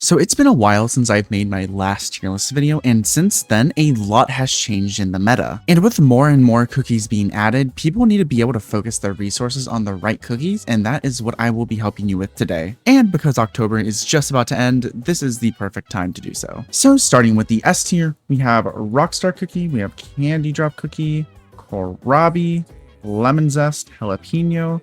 So it's been a while since I've made my last tier list video, and since then, a lot has changed in the meta. And with more and more cookies being added, people need to be able to focus their resources on the right cookies, and that is what I will be helping you with today. And because October is just about to end, this is the perfect time to do so. So starting with the S tier, we have Rockstar Cookie, we have Candy Drop Cookie, Kohlrabi, Lemon Zest, Jalapeno,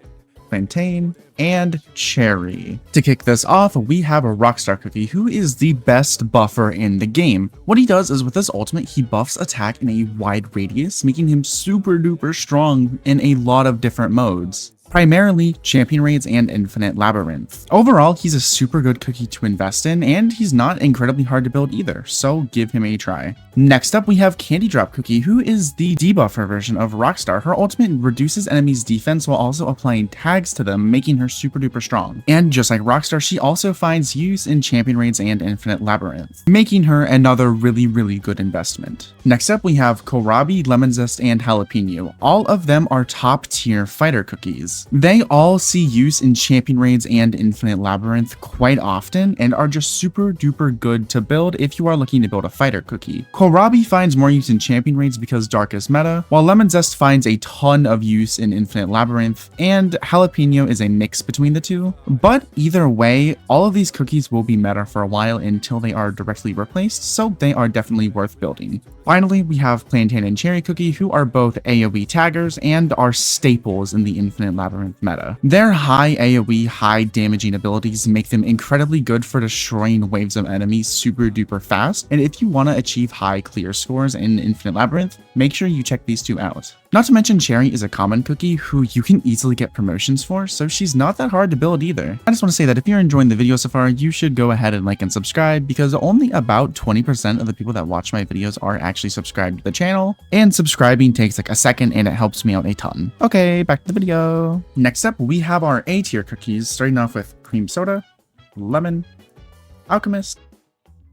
Plantain, and Cherry. To kick this off, we have a Rockstar Cookie who is the best buffer in the game. What he does is with his ultimate, he buffs attack in a wide radius, making him super duper strong in a lot of different modes. Primarily champion raids and infinite labyrinth. Overall, he's a super good cookie to invest in, and he's not incredibly hard to build either, so give him a try. Next up, we have Candy Drop Cookie, who is the debuffer version of Rockstar. Her ultimate reduces enemies' defense while also applying tags to them, making her super duper strong. And just like Rockstar, she also finds use in champion raids and infinite labyrinth, making her another really good investment. Next up, we have Kohlrabi, Lemon Zest, and Jalapeno. All of them are top tier fighter cookies. They all see use in champion raids and infinite labyrinth quite often and are just super duper good to build if you are looking to build a fighter cookie. Kohlrabi finds more use in champion raids because dark is meta, while Lemon Zest finds a ton of use in infinite labyrinth, and Jalapeno is a mix between the two. But either way, all of these cookies will be meta for a while until they are directly replaced, so they are definitely worth building. Finally, we have Plantain and Cherry Cookie, who are both AoE taggers and are staples in the infinite labyrinth meta. Their high AoE, high damaging abilities make them incredibly good for destroying waves of enemies super duper fast, and if you want to achieve high clear scores in infinite labyrinth, make sure you check these two out. Not to mention Cherry is a common cookie who you can easily get promotions for, so she's not that hard to build either. I just want to say that if you're enjoying the video so far, you should go ahead and like and subscribe, because only about 20% of the people that watch my videos are actually subscribed to the channel, and subscribing takes like a second and it helps me out a ton. Okay, back to the video. Next up, we have our A tier cookies, starting off with Cream Soda, Lemon, Alchemist,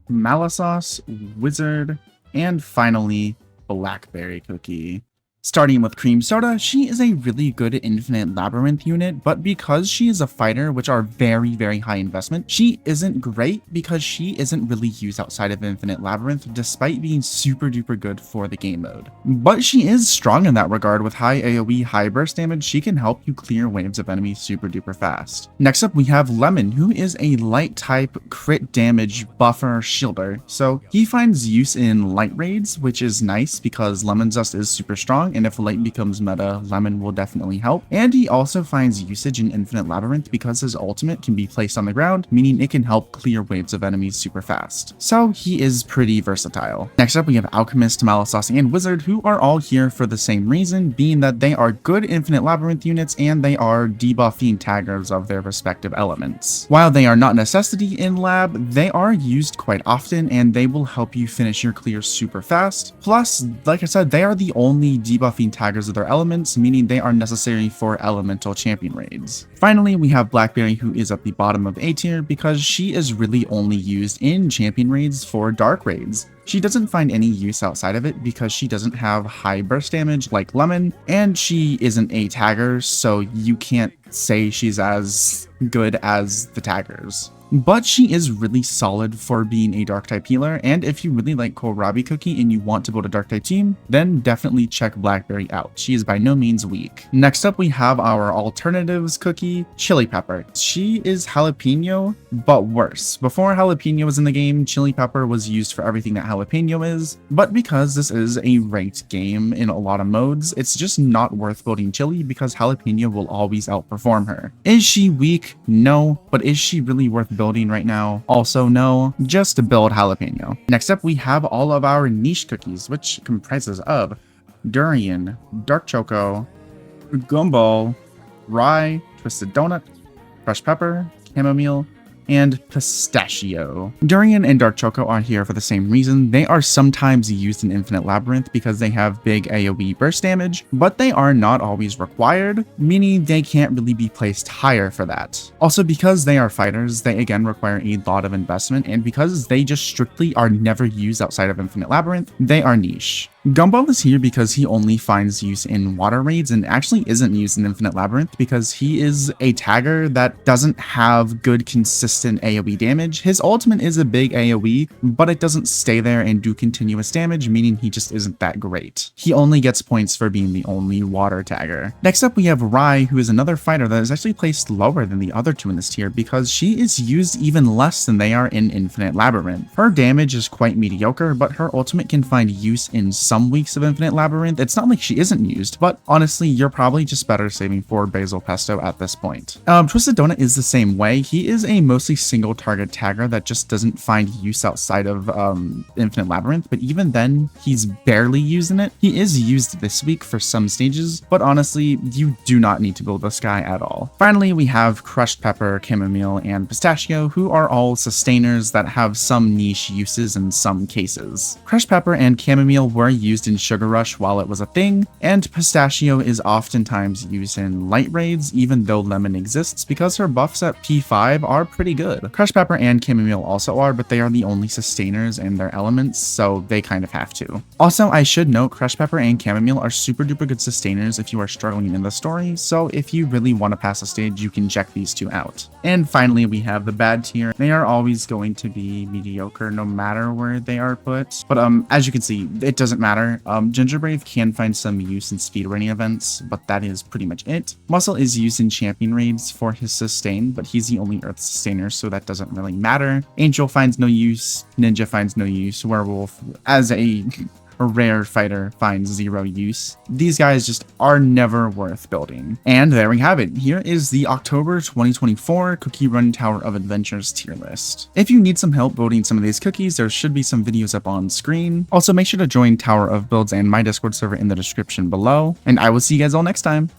Malasauce, Wizard, and finally, Blackberry Cookie. Starting with Cream Soda, she is a really good infinite labyrinth unit, but because she is a fighter, which are very high investment, she isn't great because she isn't really used outside of infinite labyrinth despite being super duper good for the game mode. But she is strong in that regard. With high AoE, high burst damage, she can help you clear waves of enemies super duper fast. Next up, we have Lemon, who is a light type crit damage buffer shielder. So he finds use in light raids, which is nice because Lemon Zest is super strong, and if light becomes meta, Lemon will definitely help. And he also finds usage in infinite labyrinth because his ultimate can be placed on the ground, meaning it can help clear waves of enemies super fast. So he is pretty versatile. Next up, we have Alchemist, Malasauce, and Wizard, who are all here for the same reason, being that they are good infinite labyrinth units and they are debuffing taggers of their respective elements. While they are not a necessity in lab, they are used quite often and they will help you finish your clears super fast. Plus, like I said, they are the only debuffing taggers of their elements, meaning they are necessary for elemental champion raids. Finally, we have Blackberry, who is at the bottom of A tier because she is really only used in champion raids for dark raids. She doesn't find any use outside of it because she doesn't have high burst damage like Lemon, and she isn't a tagger, so you can't say she's as good as the taggers. But she is really solid for being a dark type healer, and if you really like Kohlrabi Cookie and you want to build a dark type team, then definitely check Blackberry out. She is by no means weak. Next up, we have our alternatives cookie, Chili Pepper. She is Jalapeno, but worse. Before Jalapeno was in the game, Chili Pepper was used for everything that Jalapeno is, but because this is a ranked game in a lot of modes, it's just not worth building Chili because Jalapeno will always outperform her. Is she weak? No, but is she really worth building right now? Also no, just to build Jalapeno. Next up, we have all of our niche cookies, which comprises of Durian, Dark Choco, Gumball, Rye, Twisted Donut, Fresh Pepper, Chamomile, and Pistachio. Durian and Dark Choco are here for the same reason. They are sometimes used in Infinite Labyrinth because they have big AoE burst damage, but they are not always required, meaning they can't really be placed higher for that. Also, because they are fighters, they again require a lot of investment, and because they just strictly are never used outside of Infinite Labyrinth, they are niche. Gumball is here because he only finds use in water raids and actually isn't used in Infinite Labyrinth because he is a tagger that doesn't have good consistent AoE damage. His ultimate is a big AoE, but it doesn't stay there and do continuous damage, meaning he just isn't that great. He only gets points for being the only water tagger. Next up we have Rai, who is another fighter that is actually placed lower than the other two in this tier because she is used even less than they are in Infinite Labyrinth. Her damage is quite mediocre, but her ultimate can find use in some weeks of Infinite Labyrinth. It's not like she isn't used, but honestly, you're probably just better saving for Basil Pesto at this point. Twisted Donut is the same way. He is a mostly single target tagger that just doesn't find use outside of Infinite Labyrinth, but even then, he's barely using it. He is used this week for some stages, but honestly, you do not need to build this guy at all. Finally, we have Crushed Pepper, Chamomile, and Pistachio, who are all sustainers that have some niche uses in some cases. Crushed Pepper and Chamomile were used in Sugar Rush while it was a thing, and Pistachio is oftentimes used in light raids even though Lemon exists because her buffs at P5 are pretty good. Crushed Pepper and Chamomile also are, but they are the only sustainers in their elements, so they kind of have to. Also, I should note Crushed Pepper and Chamomile are super duper good sustainers if you are struggling in the story, so if you really want to pass a stage, you can check these two out. And finally, we have the bad tier. They are always going to be mediocre no matter where they are put, but as you can see, it doesn't matter. Ginger Brave can find some use in speedrunning events, but that is pretty much it. Muscle is used in champion raids for his sustain, but he's the only earth sustainer, so that doesn't really matter. Angel finds no use, Ninja finds no use, Werewolf, as a rare fighter, finds zero use. These guys just are never worth building. And there we have it. Here is the October 2024 Cookie Run Tower of Adventures tier list. If you need some help building some of these cookies, there should be some videos up on screen. Also, make sure to join Tower of Builds and my Discord server in the description below, and I will see you guys all next time.